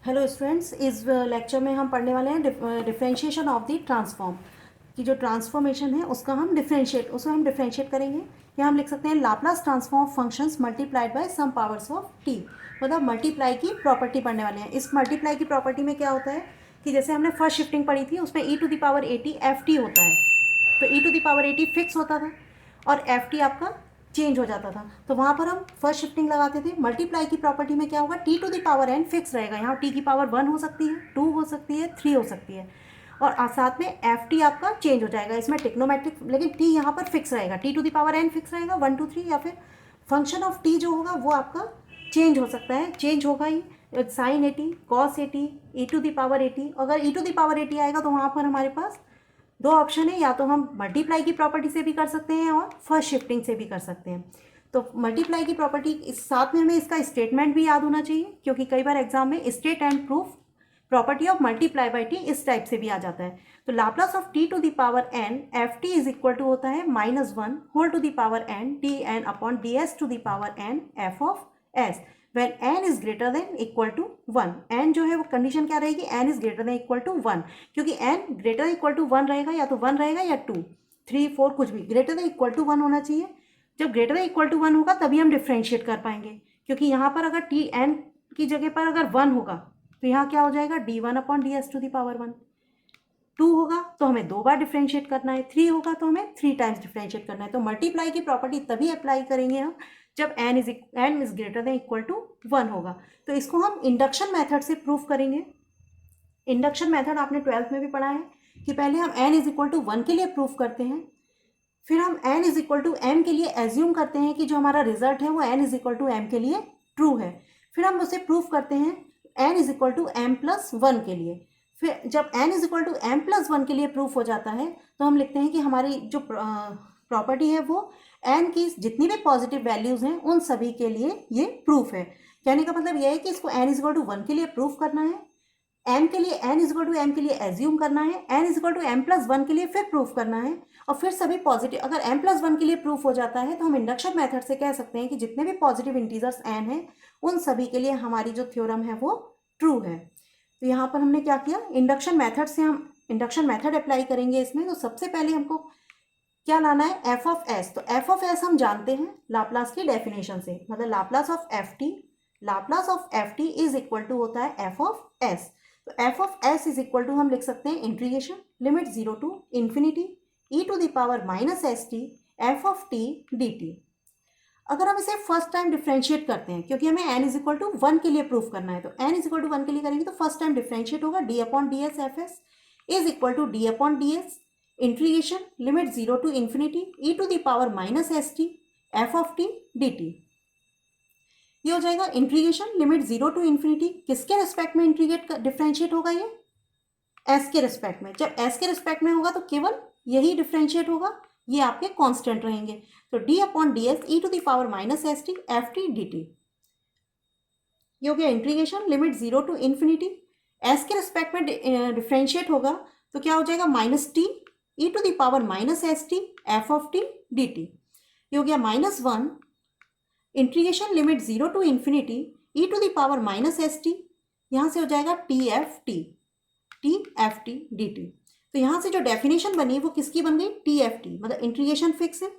Hello students, इस lecture में हम पढ़ने वाले हैं डिफरेंशिएशन ऑफ द ट्रांसफॉर्म की जो ट्रांसफॉर्मेशन है उसको हम डिफरेंशिएट करेंगे। या हम लिख सकते हैं Laplace transform functions multiplied by some powers of T. मतलब मल्टीप्लाई की प्रॉपर्टी पढ़ने वाले हैं। इस मल्टीप्लाई की प्रॉपर्टी में क्या होता है कि जैसे हमने फर्स्ट शिफ्टिंग पढ़ी थी उसमें E to the power 80 F T होता है। तो E to the power 80 fix होता था और एफ टी आपका चेंज हो जाता था। तो वहाँ पर हम फर्स्ट शिफ्टिंग लगाते थे। मल्टीप्लाई की प्रॉपर्टी में क्या होगा, T to the power N fix रहेगा। यहाँ टी की पावर 1 हो सकती है, 2 हो सकती है, 3 हो सकती है और साथ में एफ टी आपका चेंज हो जाएगा। इसमें टेक्नोमेट्रिक, लेकिन टी यहाँ पर फिक्स रहेगा। T to the power N fix रहेगा 1 2 3, या फिर फंक्शन ऑफ टी जो होगा वो आपका चेंज हो सकता है, चेंज होगा ही। Sine 80, cos 80, E to the power 80। अगर ई टू द पावर 80 आएगा तो वहाँ पर हमारे पास दो ऑप्शन है, या तो हम मल्टीप्लाई की प्रॉपर्टी से भी कर सकते हैं और फर्स्ट शिफ्टिंग से भी कर सकते हैं। तो मल्टीप्लाई की प्रॉपर्टी इस साथ में हमें इसका स्टेटमेंट भी याद होना चाहिए, क्योंकि कई बार एग्जाम में state and proof property of multiply by T इस टाइप से भी आ जाता है। तो Laplace of T to the power N F T is equal to होता है -1 whole to the power N T N upon D S to the power N F of S when n is greater than equal to 1। n जो है वो condition क्या रहेगी, n is greater than equal to 1, क्योंकि n greater than equal to 1 रहेगा, या तो 1 रहेगा या 2 3 4 कुछ भी greater than equal to 1 होना चाहिए। जब greater than equal to 1 होगा तभी हम डिफ्रेंशिएट कर पाएंगे, क्योंकि यहाँ पर अगर टी n की जगह पर अगर 1 होगा तो यहाँ क्या हो जाएगा, d1 upon D S to the power 1। 2 होगा तो हमें 2 बार डिफ्रेंशिएट करना है, 3 होगा तो हमें 3 टाइम्स डिफ्रेंशिएट करना है। तो मल्टीप्लाई की प्रॉपर्टी तभी अप्लाई करेंगे हम जब n is greater than equal to 1 होगा। तो इसको हम इंडक्शन मेथड से प्रूफ करेंगे। इंडक्शन मेथड आपने 12th में भी पढ़ा है कि पहले हम n इज इक्वल टू 1 के लिए प्रूफ करते हैं, फिर हम n is equal to m के लिए एज्यूम करते हैं कि जो हमारा रिजल्ट है वो n is equal to m के लिए ट्रू है। फिर हम उसे प्रूफ करते हैं n is equal to m plus 1 के लिए। फिर जब n is equal to m plus 1 के लिए प्रूफ हो जाता है तो हम लिखते हैं कि हमारी जो प्रॉपर्टी है वो n की जितनी भी पॉजिटिव वैल्यूज हैं उन सभी के लिए ये प्रूफ है। कहने का मतलब यह है कि इसको n इज इक्वल टू 1 के लिए प्रूफ करना है, m के लिए n is equal to m के लिए एज्यूम करना है, n is equal to m plus 1 के लिए फिर प्रूफ करना है, और फिर सभी पॉजिटिव, अगर m प्लस 1 के लिए प्रूफ हो जाता है तो हम इंडक्शन मेथड से कह सकते हैं कि जितने भी पॉजिटिव इंटीजर्स n हैं उन सभी के लिए हमारी जो थ्योरम है वो ट्रू है। तो यहाँ पर हमने क्या किया, इंडक्शन मेथड से हम इंडक्शन मेथड अप्लाई करेंगे इसमें। तो सबसे पहले हमको क्या लाना है, एफ ऑफ एस। तो एफ ऑफ एस हम जानते हैं लाप्लास की डेफिनेशन से, मतलब Laplace of F T is equal to होता है एफ ऑफ एस। तो F of S is equal to हम लिख सकते हैं integration limit 0 to infinity E to the power minus S T F of T D T. अगर हम इसे फर्स्ट टाइम डिफ्रेंशिएट करते हैं, क्योंकि हमें n इज इक्वल टू 1 के लिए प्रूफ करना है, तो n इज इक्वल टू 1 के लिए करेंगे तो फर्स्ट टाइम डिफ्रेंशिएट होगा d upon D S F S is equal to d upon D S integration limit 0 to infinity E to the power minus S T F of T D T. ये हो जाएगा integration limit 0 to infinity, किसके respect में integrate differentiate होगा, ये s के respect में। जब s के रेस्पेक्ट में होगा तो केवल यही डिफ्रेंशिएट होगा, ये आपके कांस्टेंट रहेंगे। तो d upon D S E to the power minus S T F T D T. ये हो गया integration limit 0 to infinity, s के रेस्पेक्ट में डिफ्रेंशिएट होगा तो क्या हो जाएगा, minus T E to the power minus S T F of T D T. ये हो गया -1 integration limit 0 to infinity E to the power minus S T, यहाँ से हो जाएगा T F T D T. तो यहाँ से जो डेफिनेशन बनी वो किसकी बन गई, टी एफ टी, मतलब इंटीग्रेशन फिक्स है,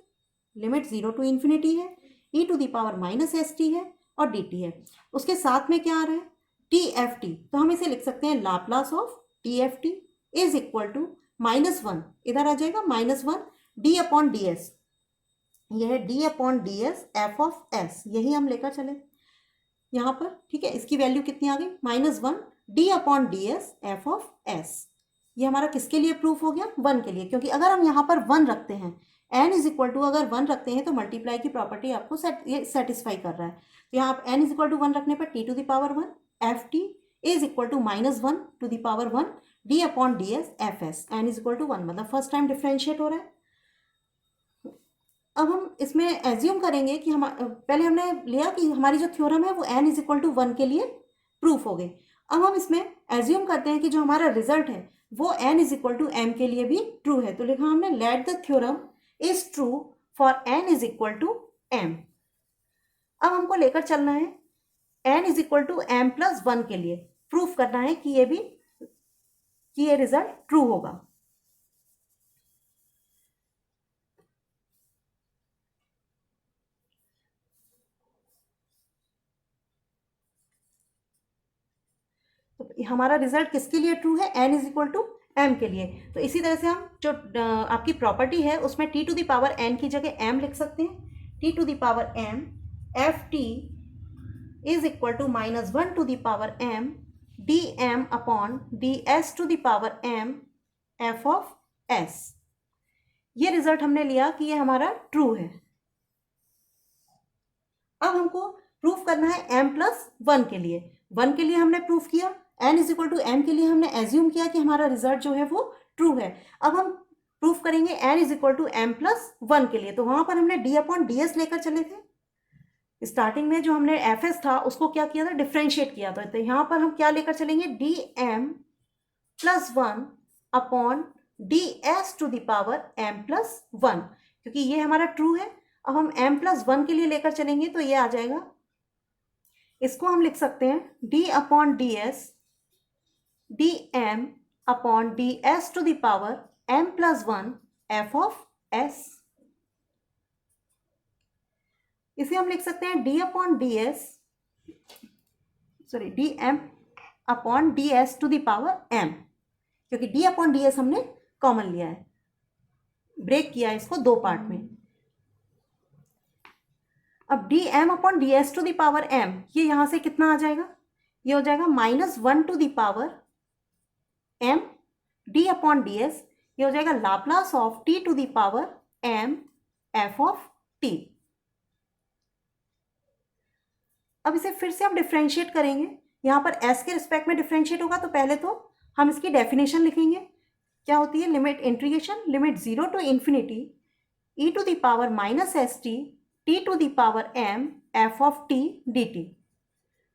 लिमिट 0 टू इन्फिनिटी है, E to the power minus S T है और डी टी है। उसके साथ में क्या आ रहा है, टी एफ टी। तो हम इसे लिख सकते हैं Laplace of T F T is equal to -1, इधर आ जाएगा -1 डी अपॉन डी एस, यह है D upon D S F of S, यही हम लेकर चले यहाँ पर। ठीक है, इसकी वैल्यू कितनी आ गई, -1 D upon D S F of S. ये हमारा किसके लिए प्रूफ हो गया, 1 के लिए, क्योंकि अगर हम यहाँ पर 1 रखते हैं, n इज इक्वल टू अगर 1 रखते हैं तो मल्टीप्लाई की प्रॉपर्टी आपको ये सेटिस्फाई कर रहा है। तो यहाँ आप n इज इक्वल टू 1 रखने पर T to the power 1 F T is equal to -1 to the power 1 D upon D S F S, N is equal to 1, मतलब फर्स्ट टाइम डिफ्रेंशिएट हो रहा है। अब हम इसमें एज्यूम करेंगे कि हम पहले हमने लिया कि हमारी जो थ्योरम है वो n इज इक्वल टू 1 के लिए प्रूफ हो गई। अब हम इसमें एज्यूम करते हैं कि जो हमारा रिजल्ट है वो n is equal to m के लिए भी ट्रू है। तो लिखा हमने let the theorem is true for n is equal to m। अब हमको लेकर चलना है n is equal to m plus 1 के लिए। प्रूफ करना है कि ये रिजल्ट ट्रू होगा। तो हमारा रिजल्ट किसके लिए ट्रू है, n is equal to m के लिए। तो इसी तरह से हम जो आपकी प्रॉपर्टी है उसमें t to the power n की जगह m लिख सकते हैं। t to the power m F T is equal to -1 to the power m D M upon D S to the power m F of s। ये result हमने लिया कि ये हमारा ट्रू है। अब हमको प्रूफ करना है m+1 के लिए। 1 के लिए हमने प्रूफ किया, n is equal to m के लिए हमने एज्यूम किया कि हमारा रिजल्ट जो है वो ट्रू है। अब हम प्रूफ करेंगे n is equal to m+1 के लिए। तो वहां पर हमने d अपॉन डी एस लेकर चले थे। स्टार्टिंग में जो हमने एफ एस था उसको क्या किया था, डिफ्रेंशिएट किया था। तो यहाँ पर हम क्या लेकर चलेंगे, dm+1 upon D S to the power m+1, क्योंकि ये हमारा ट्रू है। अब हम m+1 के लिए लेकर चलेंगे तो ये आ जाएगा, इसको हम लिख सकते हैं d upon D S D M upon D S to the power m+1 F of s। इसे हम लिख सकते हैं d upon D S D M upon D S to the power m, क्योंकि d अपॉन डी एस हमने common लिया है, break किया है इसको दो पार्ट में। अब D M upon D S to the power m, ये यहां से कितना आ जाएगा, ये हो जाएगा -1 to the power m d upon D S, ये हो जाएगा Laplace of t to the power m f of t। अब इसे फिर से हम डिफ्रेंशिएट करेंगे। यहाँ पर s के रिस्पेक्ट में डिफ्रेंशिएट होगा तो पहले तो हम इसकी डेफिनेशन लिखेंगे। क्या होती है, limit integration limit 0 to infinity e to the power -st t to the power m f of t dt।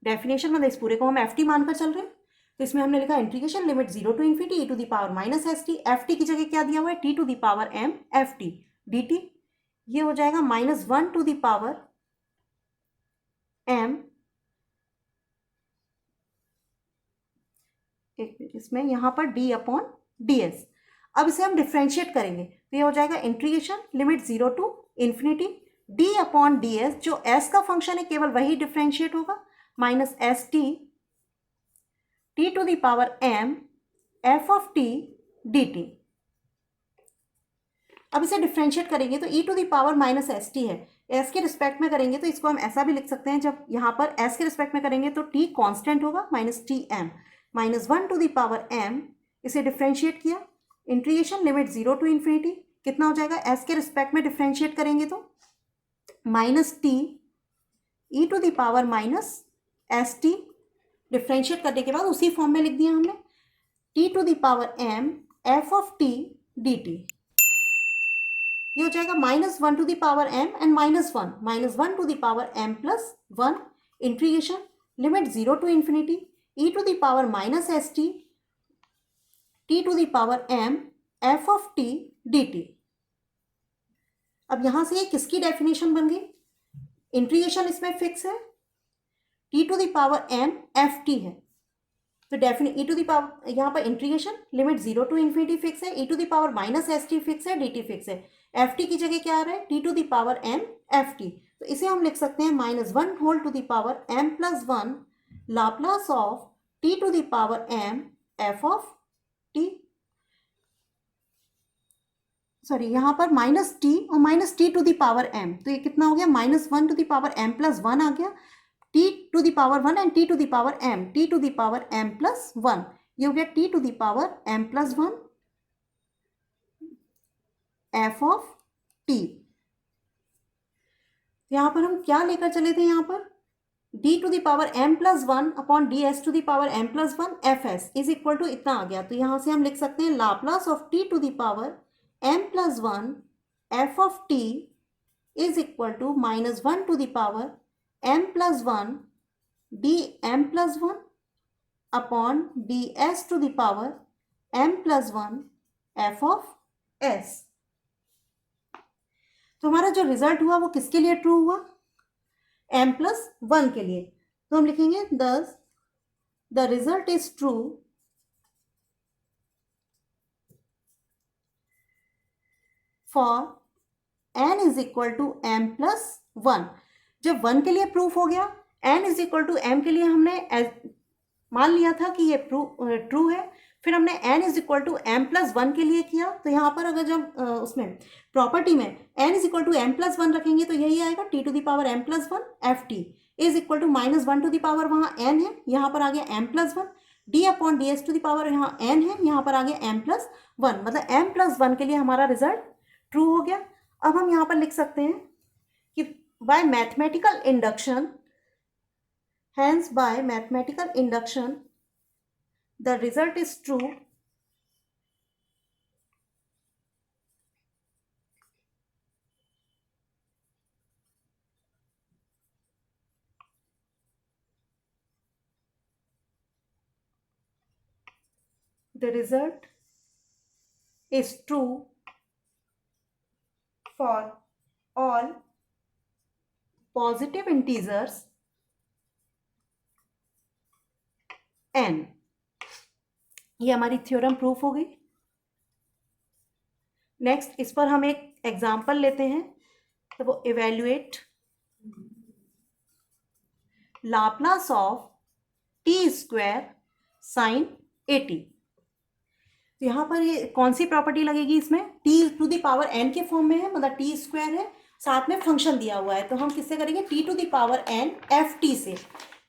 Definition मतलब इस पूरे को हम ft मानकर चल रहे हैं, तो इसमें हमने लिखा integration limit 0 to infinity e to the power -st, ft की जगह क्या दिया हुआ है, t to the power m ft dt। ये हो जाएगा -1 टू द पावर m, इसमें यहाँ पर d अपॉन डी एस। अब इसे हम डिफ्रेंशिएट करेंगे तो ये हो जाएगा integration limit 0 to infinity d upon D S, जो s का फंक्शन है केवल वही डिफ्रेंशिएट होगा, -st t to the power m f of t dt। अब इसे डिफ्रेंशिएट करेंगे तो e to the power -st है, s के रिस्पेक्ट में करेंगे तो इसको हम ऐसा भी लिख सकते हैं, जब यहाँ पर s के रिस्पेक्ट में करेंगे तो t कांस्टेंट होगा -tm, -1 to the power m, इसे डिफ्रेंशिएट किया, इंटीग्रेशन लिमिट 0 टू इन्फिनिटी, कितना हो जाएगा, s के रिस्पेक्ट में डिफ्रेंशिएट करेंगे तो -t e to the power -st, differentiate करने के बाद उसी फॉर्म में लिख दिया हमने, t to the power m f of t dt। ये हो जाएगा -1 to the power m and -1 to the power m+1, integration limit 0 to infinity e to the power -st t to the power m f of t dt। अब यहां से ये किसकी definition बन गई, इंटीग्रेशन इसमें फिक्स है, t to the power m f t है, तो definite e to the power, यहाँ पर integration limit 0 to infinity fix है, e to the power -st fix है, dt फिक्स है, ft की जगह क्या आ रहा है, t to the power m ft। तो इसे हम लिख सकते हैं -1 whole to the power m+1 Laplace of t to the power m f of t, sorry यहाँ पर -t और -t to the power m, तो ये कितना हो गया, -1 टू द पावर m+1 आ गया, t to the power 1 and t to the power m, t to the power m+1, ये हो गया t to the power m+1 f of t। यहाँ पर हम क्या लेकर चले थे, यहाँ पर d to the power m+1 upon D S to the power m+1 F S is equal to इतना आ गया, तो यहाँ से हम लिख सकते हैं Laplace of t to the power m+1 f of t is equal to -1 to the power m+1 dm+1 upon D S to the power m+1 f of s। तो हमारा जो रिजल्ट हुआ वो किसके लिए ट्रू हुआ, m+1 के लिए। तो हम लिखेंगे 10 the result is true for N is equal to M plus one. जब वन के लिए प्रूफ हो गया, N is equal to M के लिए हमने मान लिया था कि ये ट्रू है, फिर हमने n is equal to M plus one के लिए किया, तो यहाँ पर अगर जब उसमें प्रॉपर्टी में n is equal to M plus one रखेंगे तो यही आएगा t to the power m plus one F T is equal to minus one to the power, वहाँ n है, यहाँ पर आ गया m plus one, D upon D S to the power यहाँ n है, यहाँ पर आ गया m प्लस वन, मतलब m प्लस वन के लिए हमारा रिजल्ट ट्रू हो गया। अब हम यहाँ पर लिख सकते हैं कि bye mathematical induction, hence by mathematical induction the result is true the result is true for all positive integers n। ये हमारी थ्योरम प्रूफ हो गई। नेक्स्ट इस पर हम एक एग्जाम्पल लेते हैं, तो वो evaluate Laplace of T square sine 80। तो यहाँ पर ये कौन सी प्रॉपर्टी लगेगी, इसमें T to the power N के फॉर्म में है, मतलब टी स्क्वायर है, साथ में फंक्शन दिया हुआ है, तो हम किससे करेंगे, T to the power N F T से।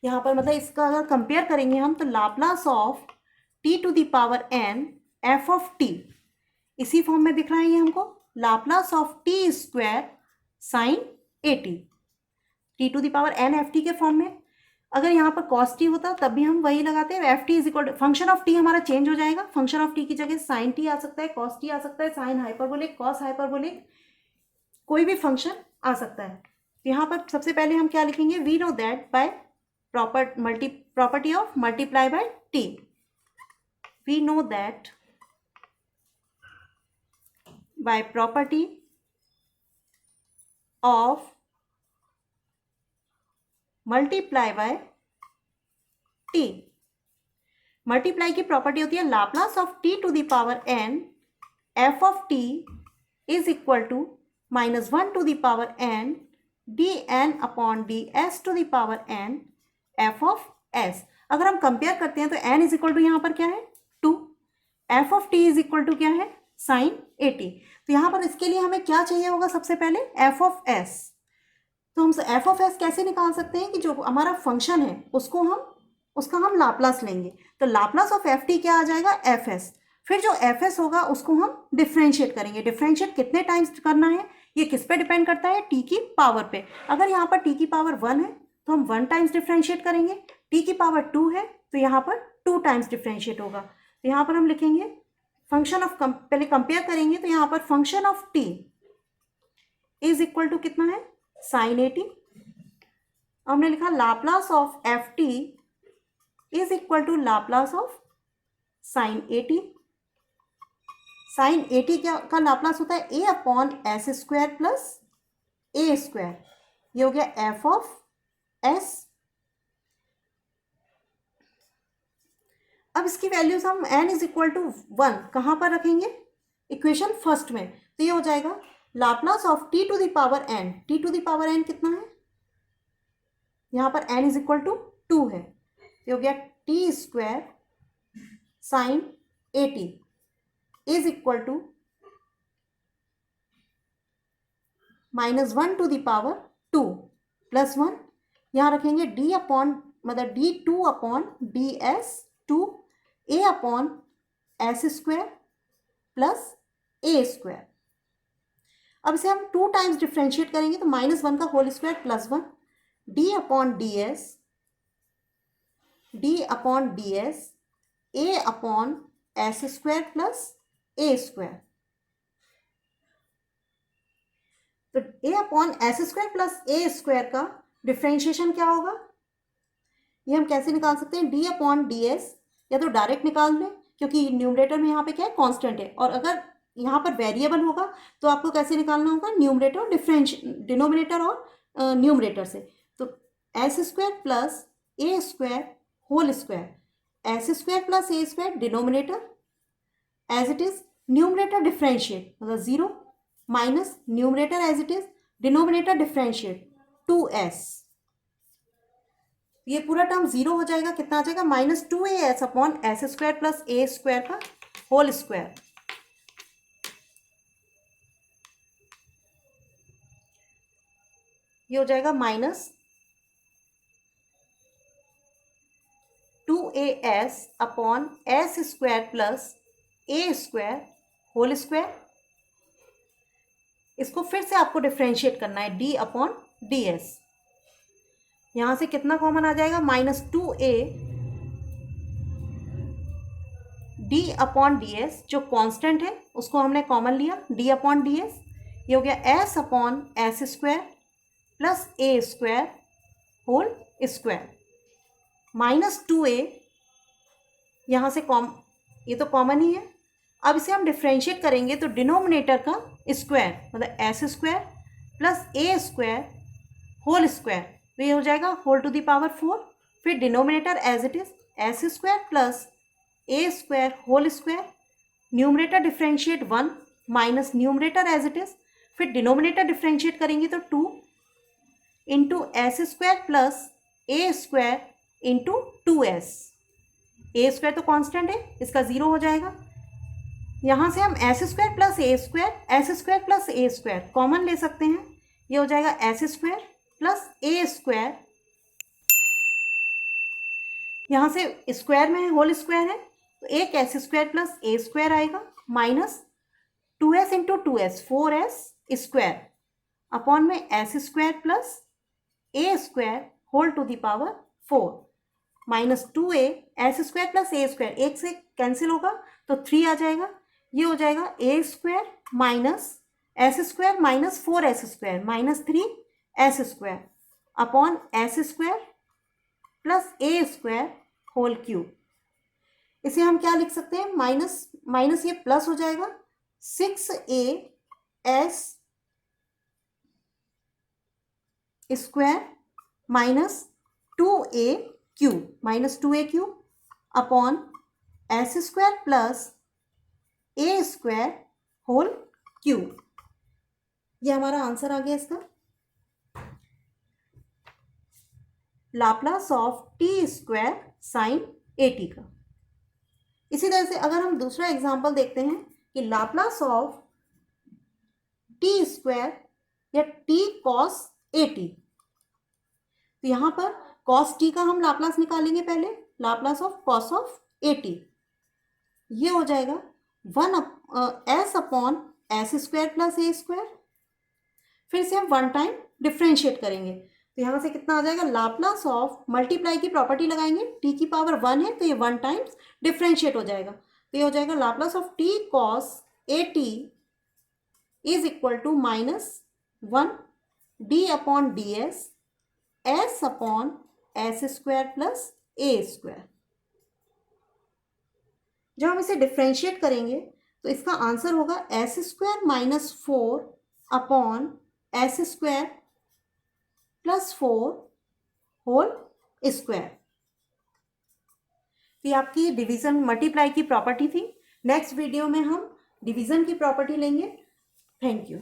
यहाँ पर मतलब इसका अगर कंपेयर करेंगे हम, तो Laplace of T to the power N F of T, इसी फॉर्म में दिख रहा है ये हमको, Laplace of T square sine 80, T to the power N F T के फॉर्म में। अगर यहाँ पर कॉस टी होता तब भी हम वही लगाते हैं, F T is equal, function of T हमारा चेंज हो जाएगा, फंक्शन ऑफ टी की जगह साइन टी आ सकता है, कॉस टी आ सकता है, साइन हाइपरबोलिक, कॉस हाइपरबोलिक, कोई भी फंक्शन आ सकता है। तो यहाँ पर सबसे पहले हम क्या लिखेंगे, we know that by property of multiply by t, we know that by property of multiply by t, multiply की प्रॉपर्टी होती है Laplace of T to the power N F of T is equal to minus one to the power N D N upon D S to the power N F of S. अगर हम compare करते हैं तो N is equal to यहाँ पर क्या है 2, F of T is equal to क्या है साइन 80। तो यहाँ पर इसके लिए हमें क्या चाहिए होगा, सबसे पहले एफ ऑफ एस। तो हम एफ ऑफ एस कैसे निकाल सकते हैं कि जो हमारा फंक्शन है उसका हम लाप्लास लेंगे, तो लाप्लास ऑफ एफ टी क्या आ जाएगा एफ एस, फिर जो एफ एस होगा उसको हम डिफ्रेंशिएट करेंगे। डिफ्रेंशिएट कितने टाइम्स करना है ये किस पे डिपेंड करता है, टी की पावर पे। अगर यहाँ पर टी की पावर 1 है तो हम 1 टाइम्स डिफ्रेंशिएट करेंगे, टी की पावर 2 है तो यहाँ पर 2 टाइम्स डिफ्रेंशिएट होगा। तो यहाँ पर हम लिखेंगे फंक्शन ऑफ, पहले कंपेयर करेंगे तो यहाँ पर function of T is equal to कितना है साइन 80। हमने लिखा Laplace of F T is equal to Laplace of sine 80। Sine 80 का लाप्लास होता है A upon S square plus A square, ये हो गया एफ ऑफ एस। अब इसकी वैल्यूज हम n इज इक्वल टू 1 कहाँ पर रखेंगे, इक्वेशन फर्स्ट में, तो ये हो जाएगा Laplace of T to the power n, T to the power n कितना है, यहाँ पर n इज इक्वल टू 2 है, तो हो गया T square sine 80 is equal to minus 1 to the power 2 plus 1, यहाँ रखेंगे d अपॉन, मतलब d2 upon D S two A upon S square plus A square. अब इसे हम 2 टाइम्स डिफ्रेंशिएट करेंगे तो माइनस 1 का whole square plus 1, D upon D upon D S A upon S square plus A square. तो A upon S square plus A square का differentiation क्या होगा, ये हम कैसे निकाल सकते हैं, डी अपॉन डी एस, या तो डायरेक्ट निकाल लें क्योंकि न्यूमरेटर में यहाँ पे क्या है कांस्टेंट है, और अगर यहाँ पर वेरिएबल होगा तो आपको कैसे निकालना होगा, न्यूमरेटर और डिनोमिनेटर और न्यूमरेटर से। तो S square plus A square whole square, S square plus A square denominator as it is, numerator differentiate मतलब 0 minus numerator as it is, denominator differentiate 2s, ये पूरा टर्म 0 हो जाएगा, कितना आ जाएगा -2as upon S square plus A square का whole square. ये हो जाएगा -2as upon S square plus A square whole square. इसको फिर से आपको डिफ्रेंशिएट करना है, d अपॉन डी एस। यहां से कितना कॉमन आ जाएगा -2a d upon D S, जो कांस्टेंट है उसको हमने कॉमन लिया, d अपॉन डी एस। ये हो गया s upon S square plus A square whole square, -2a यहाँ से ये तो कॉमन ही है। अब इसे हम डिफ्रेंशिएट करेंगे तो डिनोमिनेटर का स्क्वायर मतलब S square plus A square whole square, तो ये हो जाएगा होल टू द पावर 4। फिर denominator as it is S square plus A square whole square, numerator differentiate 1 minus numerator as it is, फिर denominator differentiate करेंगे तो 2 into S square plus A square into 2s। A square तो constant है, इसका 0 हो जाएगा। यहाँ से हम S square plus A square common ले सकते हैं, ये हो जाएगा S square plus A square, यहाँ से स्क्वायर में है होल स्क्वायर है तो एक S square plus A square आएगा, minus 2s into 2s 4s square upon में S square plus A square whole to the power 4, -2a S square plus A square, एक से कैंसिल होगा तो 3 आ जाएगा। ये हो जाएगा A square minus S square minus 4s square -3s square upon S square plus A square whole cube. इसे हम क्या लिख सकते हैं, माइनस माइनस ये प्लस हो जाएगा 6as square minus 2a cube upon S square plus A square whole cube. ये हमारा आंसर आ गया इसका, Laplace of T square sine 80 का। इसी तरह से अगर हम दूसरा एग्जांपल देखते हैं कि लाप्लास ऑफ टी स्क्वायर या टी कॉस 80, तो यहाँ पर कॉस टी का हम लाप्लास निकालेंगे पहले, लाप्लास ऑफ कॉस ऑफ 80, ये हो जाएगा 1s upon S square plus A square. फिर से हम 1 टाइम डिफ्रेंशिएट करेंगे तो यहाँ से कितना आ जाएगा, लाप्लास ऑफ मल्टीप्लाई की प्रॉपर्टी लगाएंगे, टी की पावर 1 है तो ये 1 टाइम्स डिफ्रेंशिएट हो जाएगा, तो ये हो जाएगा Laplace of T cos 80 is equal to -1 D upon D S S upon S square plus A square. जब हम इसे डिफ्रेंशिएट करेंगे तो इसका आंसर होगा S square minus 4 upon S square plus 4 whole square. ये आपकी डिवीजन मल्टीप्लाई की प्रॉपर्टी थी। नेक्स्ट वीडियो में हम डिवीजन की प्रॉपर्टी लेंगे। Thank you.